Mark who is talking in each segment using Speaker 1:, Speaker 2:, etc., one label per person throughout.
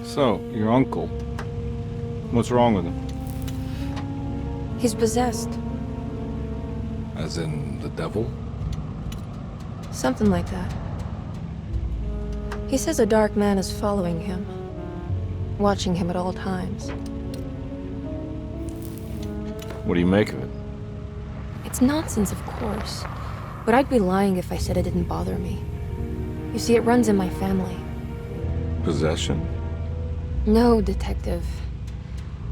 Speaker 1: So, your uncle. What's wrong with him?
Speaker 2: He's possessed.
Speaker 1: As in the devil?
Speaker 2: Something like that. He says a dark man is following him, watching him at all times.
Speaker 1: What do you make of it?
Speaker 2: It's nonsense, of course, but I'd be lying if I said it didn't bother me. You see, it runs in my family.
Speaker 1: Possession?
Speaker 2: No, Detective.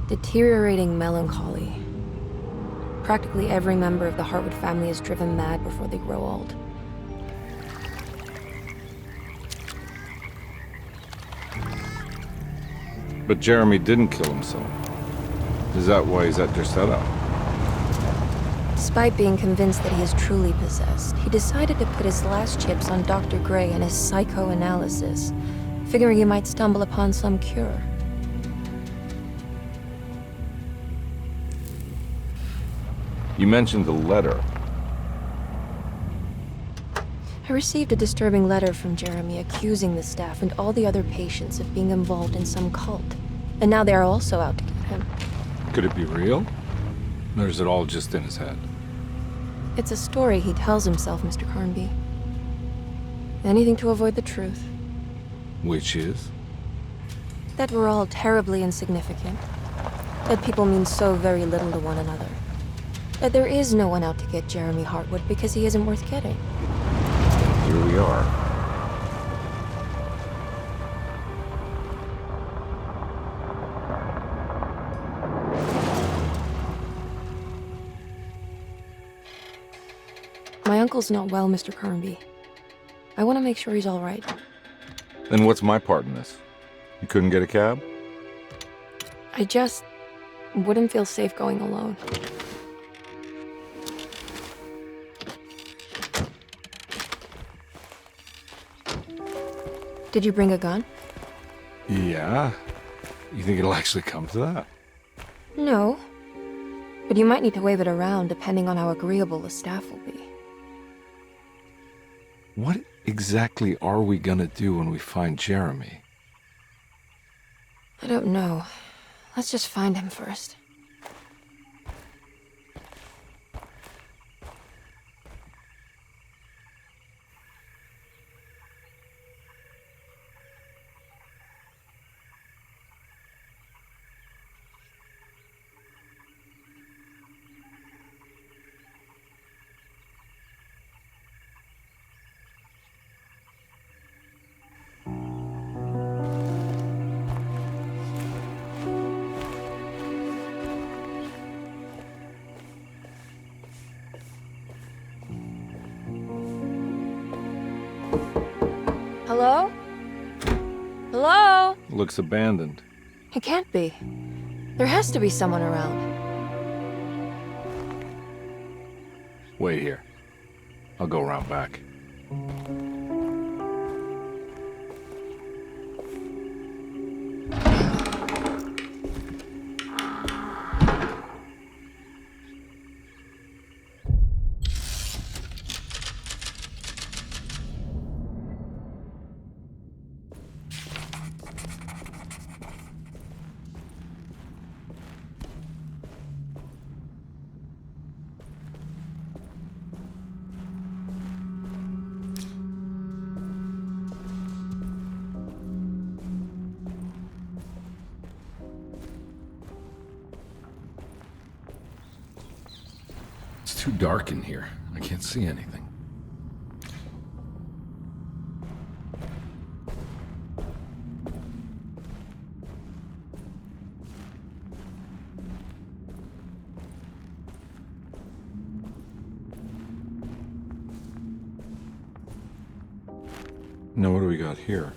Speaker 2: Deteriorating melancholy. Practically every member of the Hartwood family is driven mad before they grow old.
Speaker 1: But Jeremy didn't kill himself. Is that why he's at your setup?
Speaker 2: Despite being convinced that he is truly possessed, he decided to put his last chips on Dr. Gray and his psychoanalysis, figuring he might stumble upon some cure.
Speaker 1: You mentioned the letter.
Speaker 2: I received a disturbing letter from Jeremy accusing the staff and all the other patients of being involved in some cult. And now they are also out to get him.
Speaker 1: Could it be real? Or is it all just in his head?
Speaker 2: It's a story he tells himself, Mr. Carnby. Anything to avoid the truth.
Speaker 1: Which is?
Speaker 2: That we're all terribly insignificant. That people mean so very little to one another. That there is no one out to get Jeremy Hartwood because he isn't worth getting.
Speaker 1: Here we are.
Speaker 2: My uncle's not well, Mr. Carnby. I want to make sure he's all right.
Speaker 1: Then what's my part in this? You couldn't get a cab?
Speaker 2: I just wouldn't feel safe going alone. Did you bring a gun?
Speaker 1: Yeah. You think it'll actually come to that?
Speaker 2: No. But you might need to wave it around depending on how agreeable the staff will be.
Speaker 1: What exactly are we gonna do when we find Jeremy?
Speaker 2: I don't know. Let's just find him first. Hello? Hello?
Speaker 1: Looks abandoned.
Speaker 2: It can't be. There has to be someone around.
Speaker 1: Wait here. I'll go around back. It's too dark in here. I can't see anything. Now what do we got here?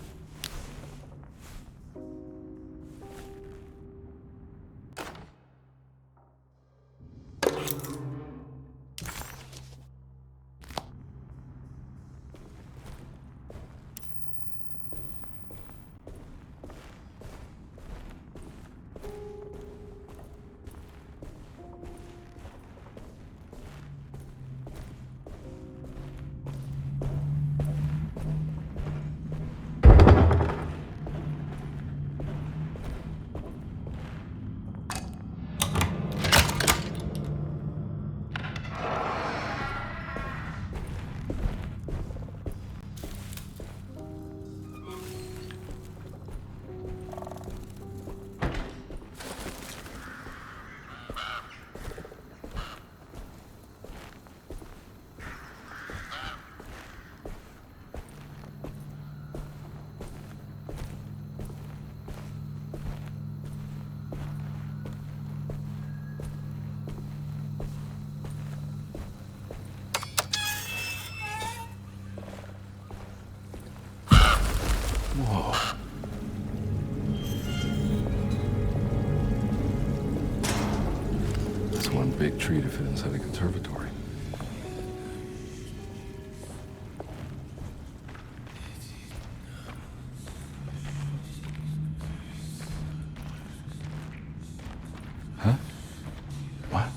Speaker 3: one big tree to fit inside a conservatory. Huh? What?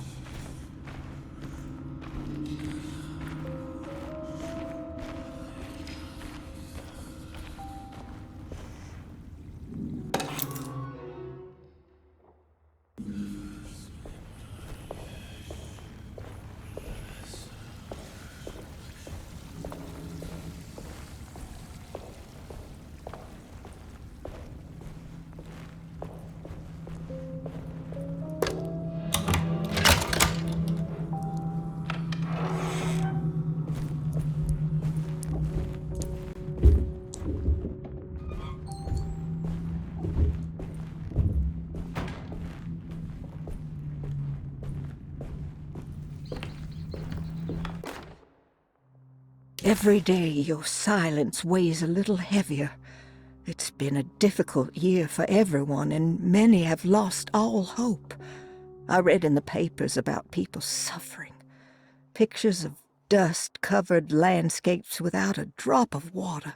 Speaker 4: Every day your silence weighs a little heavier. It's been a difficult year for everyone, and many have lost all hope. I read in the papers about people suffering. Pictures of dust-covered landscapes without a drop of water.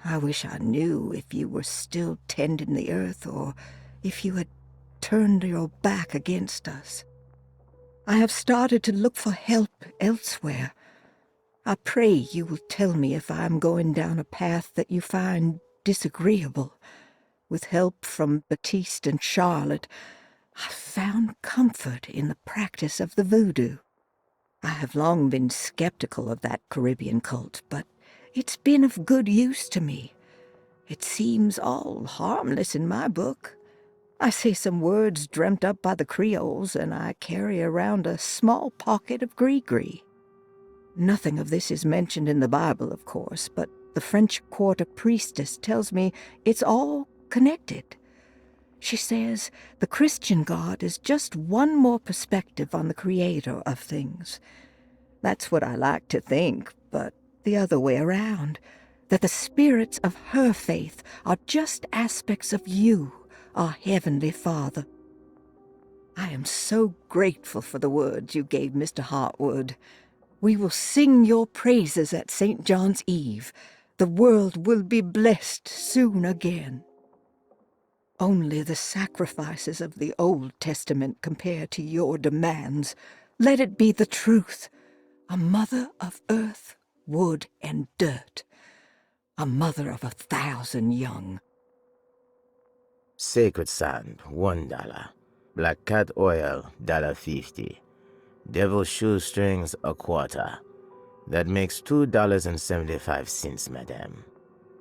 Speaker 4: I wish I knew if you were still tending the earth or if you had turned your back against us. I have started to look for help elsewhere. I pray you will tell me if I am going down a path that you find disagreeable. With help from Baptiste and Charlotte, I found comfort in the practice of the voodoo. I have long been skeptical of that Caribbean cult, but it's been of good use to me. It seems all harmless in my book. I say some words dreamt up by the Creoles, and I carry around a small pocket of gree-gree. Nothing of this is mentioned in the Bible, of course, but the French Quarter priestess tells me it's all connected. She says the Christian God is just one more perspective on the creator of things. That's what I like to think, but the other way around, that the spirits of her faith are just aspects of you, our Heavenly Father. I am so grateful for the words you gave Mr. Hartwood. We will sing your praises at St. John's Eve. The world will be blessed soon again. Only the sacrifices of the Old Testament compare to your demands. Let it be the truth. A mother of earth, wood, and dirt. A mother of 1,000 young.
Speaker 5: Sacred sand, $1. Black cat oil, $1.50. Devil shoestrings, a quarter. That makes $2.75, madame.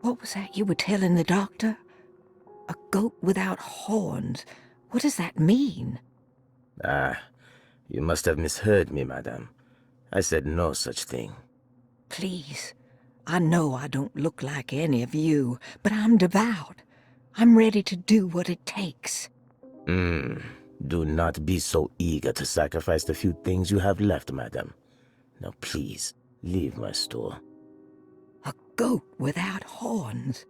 Speaker 4: What was that you were telling the doctor? A goat without horns. What does that mean?
Speaker 5: Ah, you must have misheard me, madame. I said no such thing.
Speaker 4: Please, I know I don't look like any of you, but I'm devout. I'm ready to do what it takes.
Speaker 5: Do not be so eager to sacrifice the few things you have left, madam. Now please, leave my store.
Speaker 4: A goat without horns.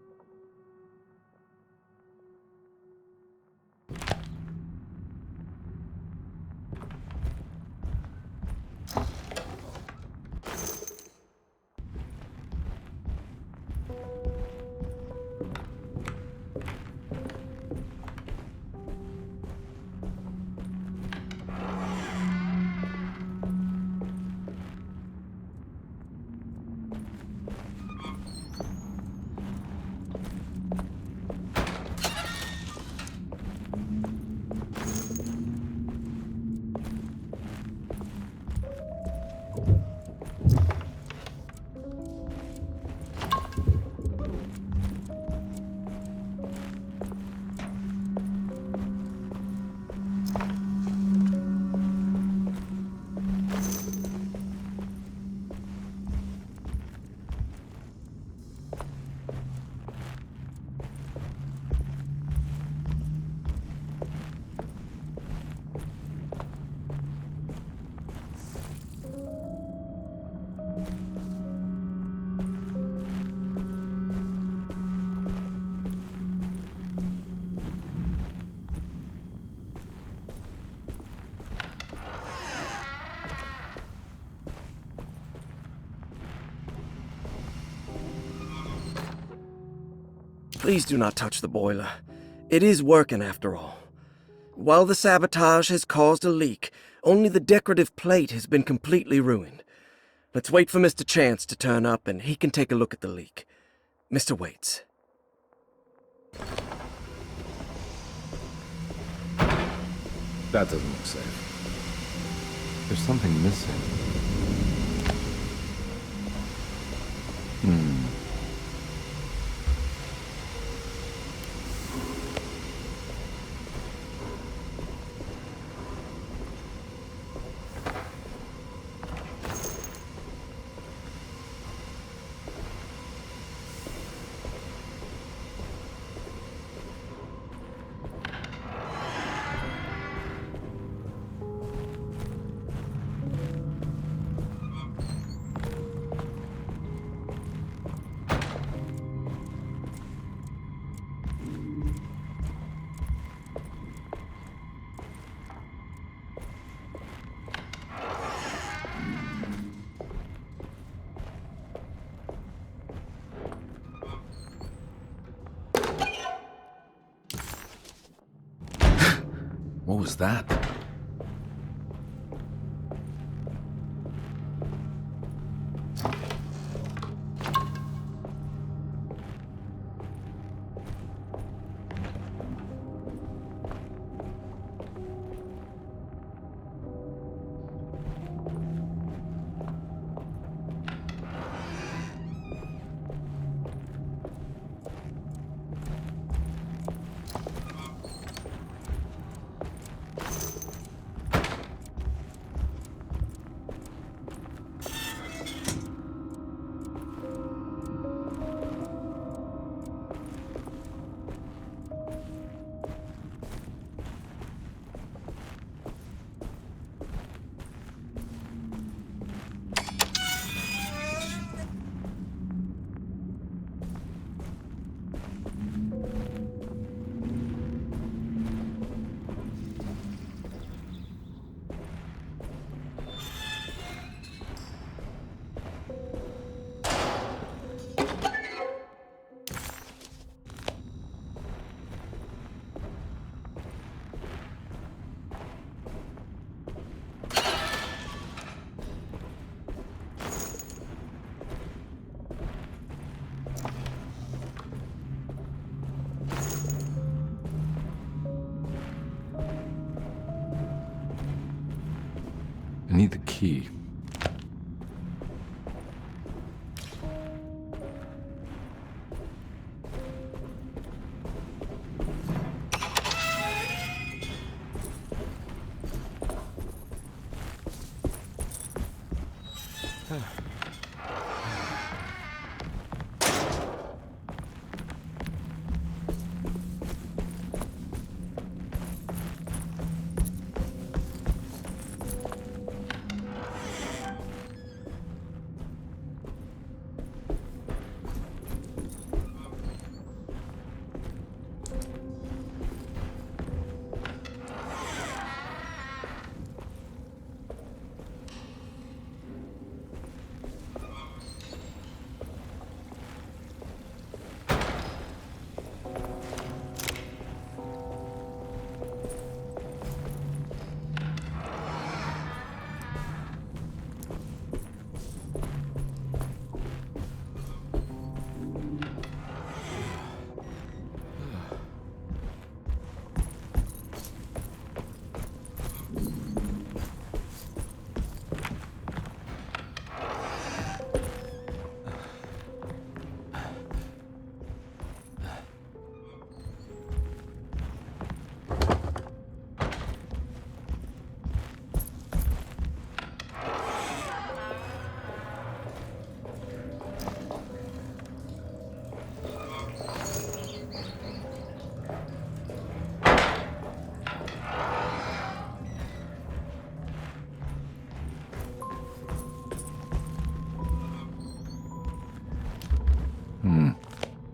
Speaker 6: Please do not touch the boiler. It is working after all. While the sabotage has caused a leak, only the decorative plate has been completely ruined. Let's wait for Mr. Chance to turn up and he can take a look at the leak. Mr. Waits.
Speaker 1: That doesn't look safe.
Speaker 3: There's something missing. What was that? I need the key.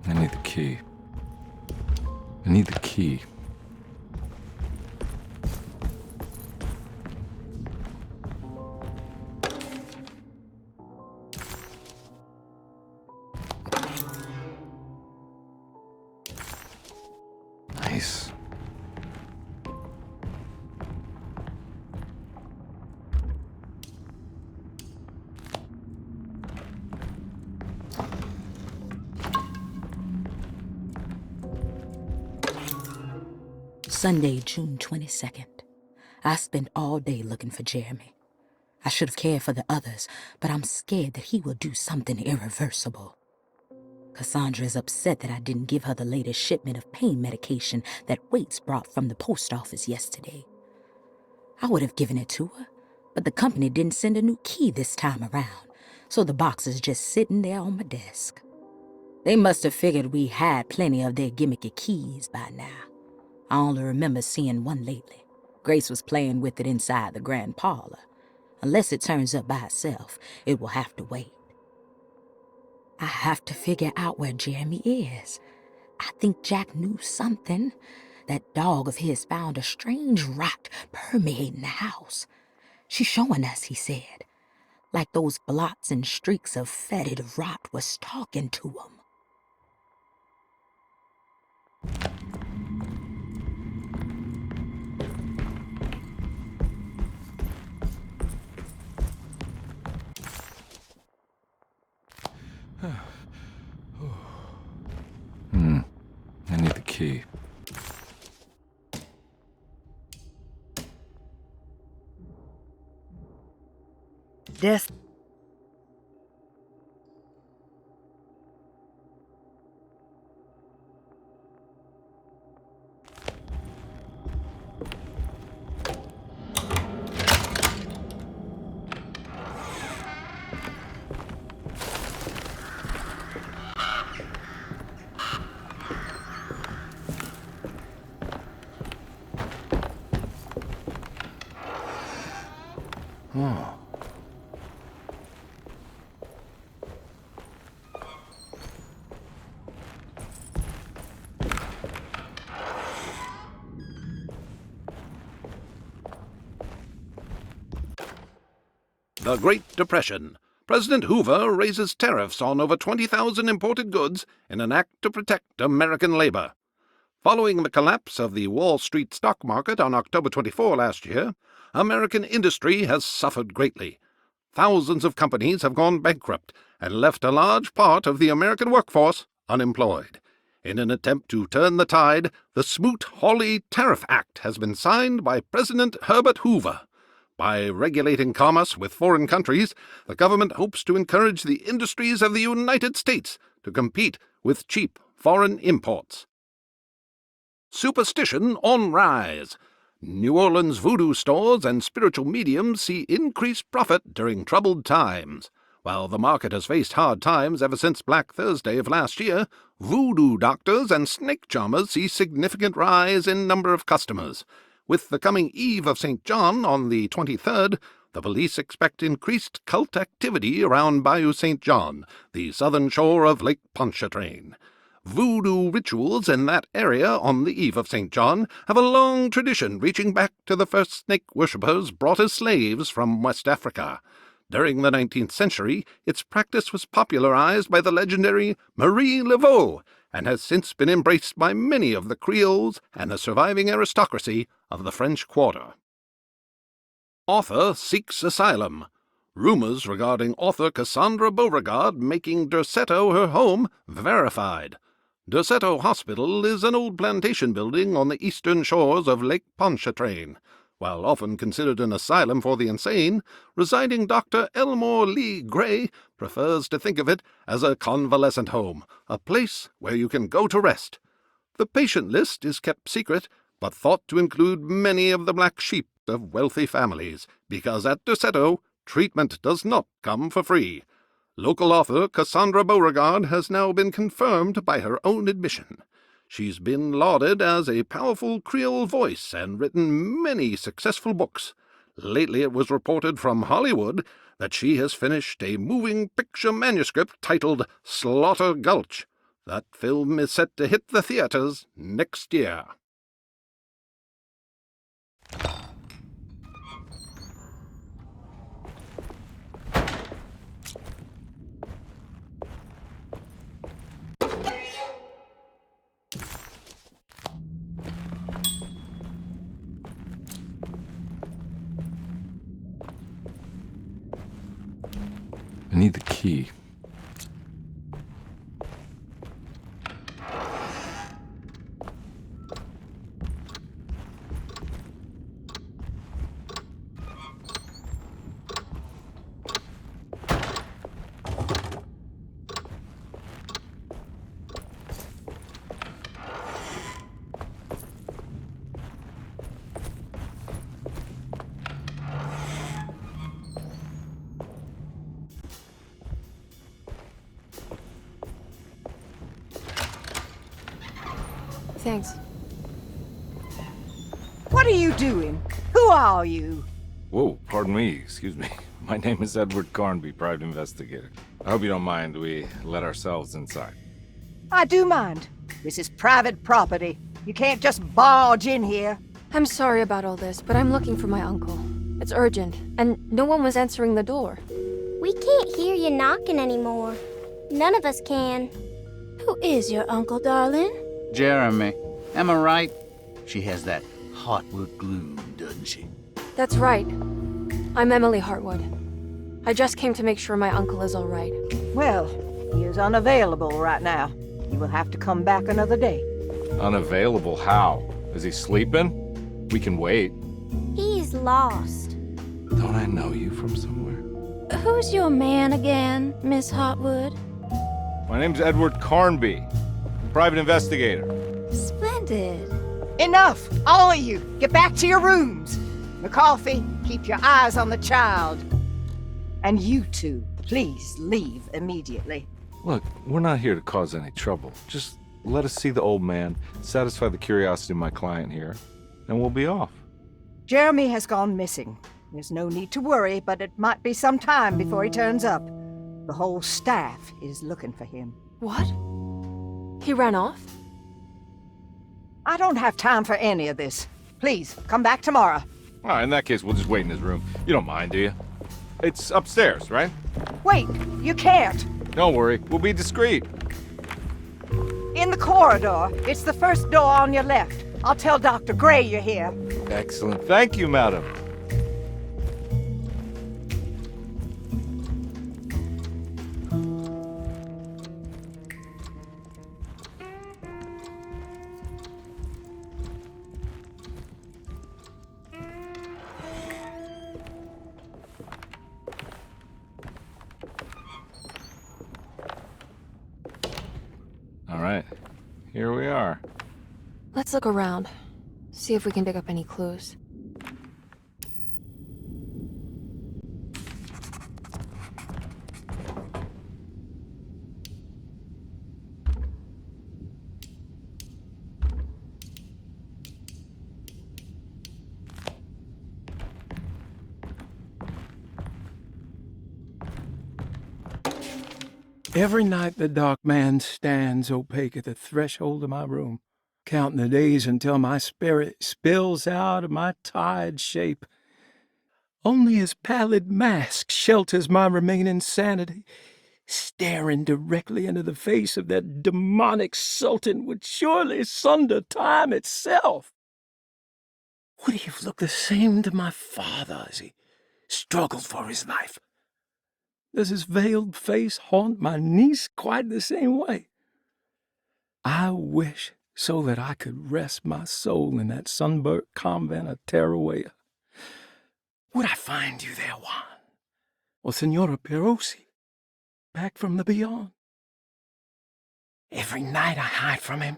Speaker 3: I need the key. I need the key. Nice.
Speaker 7: Sunday, June 22nd. I spent all day looking for Jeremy. I should have cared for the others, but I'm scared that he will do something irreversible. Cassandra is upset that I didn't give her the latest shipment of pain medication that Waits brought from the post office yesterday. I would have given it to her, but the company didn't send a new key this time around, so the box is just sitting there on my desk. They must have figured we had plenty of their gimmicky keys by now. I only remember seeing one lately. Grace was playing with it inside the grand parlor. Unless it turns up by itself, it will have to wait. I have to figure out where Jeremy is. I think Jack knew something. That dog of his found a strange rot permeating the house. She's showing us, he said. Like those blots and streaks of fetid rot was talking to him.
Speaker 3: I need the key.
Speaker 4: Death.
Speaker 3: Oh.
Speaker 8: The Great Depression. President Hoover raises tariffs on over 20,000 imported goods in an act to protect American labor. Following the collapse of the Wall Street stock market on October 24 last year, American industry has suffered greatly. Thousands of companies have gone bankrupt and left a large part of the American workforce unemployed. In an attempt to turn the tide, the Smoot-Hawley Tariff Act has been signed by President Herbert Hoover. By regulating commerce with foreign countries, the government hopes to encourage the industries of the United States to compete with cheap foreign imports. Superstition on rise. New Orleans voodoo stores and spiritual mediums see increased profit during troubled times. While the market has faced hard times ever since Black Thursday of last year, voodoo doctors and snake charmers see significant rise in number of customers. With the coming Eve of St. John on the 23rd, the police expect increased cult activity around Bayou St. John, the southern shore of Lake Pontchartrain. Voodoo rituals in that area on the Eve of St. John have a long tradition reaching back to the first snake worshippers brought as slaves from West Africa. During the 19th century, its practice was popularized by the legendary Marie Laveau and has since been embraced by many of the Creoles and the surviving aristocracy of the French Quarter. Author seeks asylum. Rumors regarding author Cassandra Beauregard making Derceto her home verified. Derceto Hospital is an old plantation building on the eastern shores of Lake Pontchartrain. While often considered an asylum for the insane, residing Dr. Elmore Lee Gray prefers to think of it as a convalescent home, a place where you can go to rest. The patient list is kept secret, but thought to include many of the black sheep of wealthy families, because at Derceto, treatment does not come for free. Local author Cassandra Beauregard has now been confirmed by her own admission. She's been lauded as a powerful Creole voice and written many successful books. Lately it was reported from Hollywood that she has finished a moving picture manuscript titled Slaughter Gulch. That film is set to hit the theaters next year.
Speaker 3: I need the key.
Speaker 2: Thanks.
Speaker 4: What are you doing? Who are you?
Speaker 1: Whoa, pardon me, excuse me. My name is Edward Carnby, private investigator. I hope you don't mind we let ourselves inside.
Speaker 4: I do mind. This is private property. You can't just barge in here.
Speaker 2: I'm sorry about all this, but I'm looking for my uncle. It's urgent, and no one was answering the door.
Speaker 9: We can't hear you knocking anymore. None of us can. Who is your uncle, darling?
Speaker 10: Jeremy. Am I right? She has that Hartwood gloom, doesn't she?
Speaker 2: That's right. I'm Emily Hartwood. I just came to make sure my uncle is all right.
Speaker 4: Well, he is unavailable right now. You will have to come back another day.
Speaker 1: Unavailable how? Is he sleeping? We can wait.
Speaker 9: He's lost.
Speaker 1: Don't I know you from somewhere?
Speaker 9: Who's your man again, Miss Hartwood?
Speaker 1: My name's Edward Carnby, private investigator.
Speaker 9: Splendid.
Speaker 4: Enough! All of you! Get back to your rooms! McCarthy, keep your eyes on the child. And you two, please leave immediately.
Speaker 1: Look, we're not here to cause any trouble. Just let us see the old man, satisfy the curiosity of my client here, and we'll be off.
Speaker 4: Jeremy has gone missing. There's no need to worry, but it might be some time before he turns up. The whole staff is looking for him.
Speaker 2: What? He ran off?
Speaker 4: I don't have time for any of this. Please, come back tomorrow.
Speaker 1: All right, in that case, we'll just wait in his room. You don't mind, do you? It's upstairs, right?
Speaker 4: Wait, you can't.
Speaker 1: Don't worry, we'll be discreet.
Speaker 4: In the corridor. It's the first door on your left. I'll tell Dr. Gray you're here.
Speaker 1: Excellent. Thank you, madam. All right, here we are.
Speaker 2: Let's look around. See if we can pick up any clues.
Speaker 11: Every night the dark man stands opaque at the threshold of my room, counting the days until my spirit spills out of my tired shape. Only his pallid mask shelters my remaining sanity. Staring directly into the face of that demonic sultan would surely sunder time itself. Would he have looked the same to my father as he struggled for his life? Does his veiled face haunt my niece quite the same way? I wish so that I could rest my soul in that sunburnt convent of Teruel. Would I find you there, Juan? Or Senora Perosi, back from the beyond? Every night I hide from him,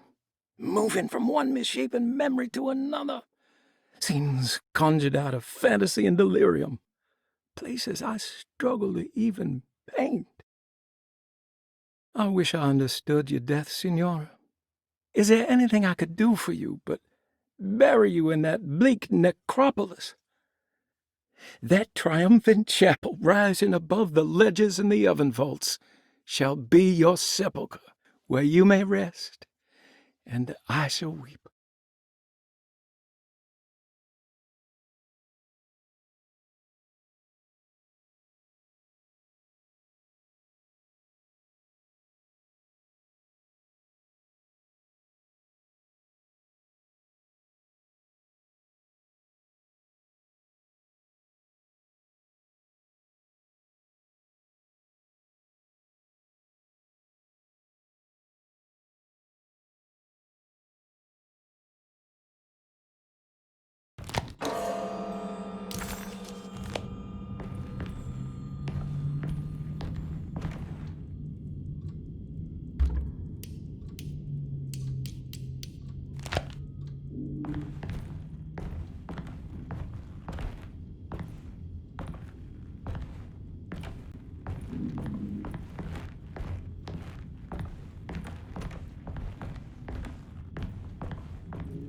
Speaker 11: moving from one misshapen memory to another. Scenes conjured out of fantasy and delirium. Places I struggle to even paint. I wish I understood your death, Senora. Is there anything I could do for you but bury you in that bleak necropolis? That triumphant chapel rising above the ledges and the oven vaults shall be your sepulchre, where you may rest, and I shall weep.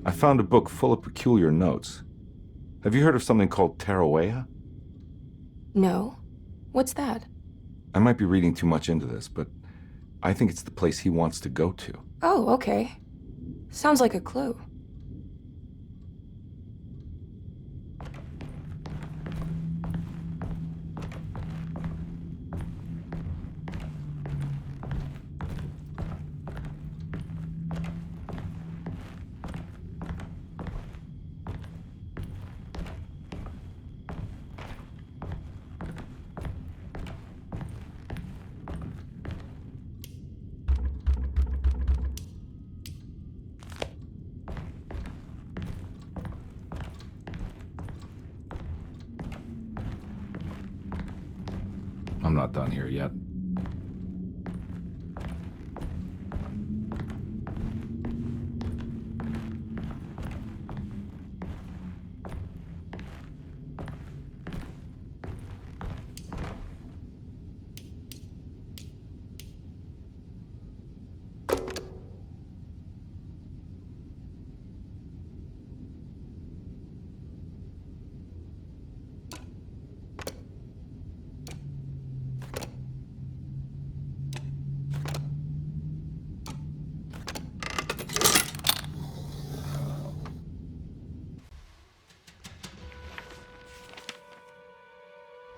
Speaker 1: I found a book full of peculiar notes. Have you heard of something called Tarawea?
Speaker 2: No. What's that?
Speaker 1: I might be reading too much into this, but I think it's the place he wants to go to.
Speaker 2: Oh, okay. Sounds like a clue.
Speaker 1: I'm not done here yet.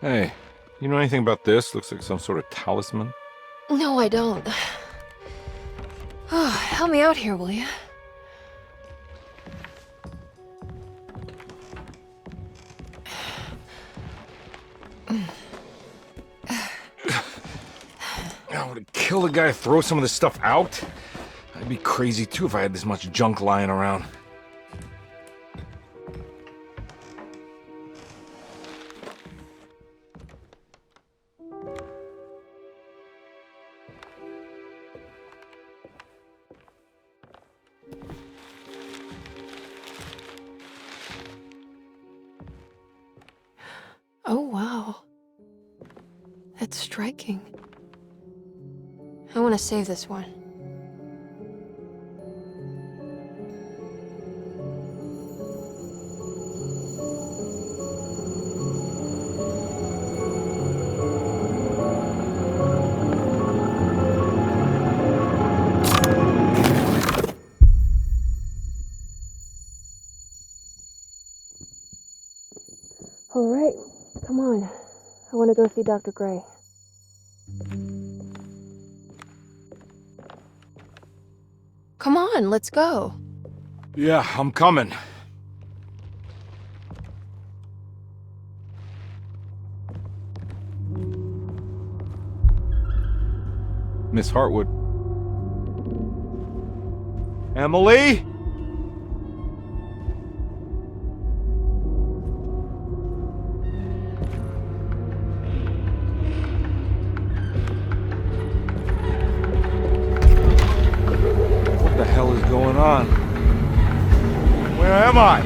Speaker 1: Hey, you know anything about this? Looks like some sort of talisman.
Speaker 2: No, I don't. Oh, help me out here, will you?
Speaker 1: I would have killed a guy to throw some of this stuff out. I'd be crazy too if I had this much junk lying around.
Speaker 2: Oh, wow. That's striking. I want to save this one. All right, come on. I want to go see Dr. Gray. Come on, let's go.
Speaker 1: Yeah, I'm coming. Miss Hartwood. Emily? What the hell is going on? Where am I?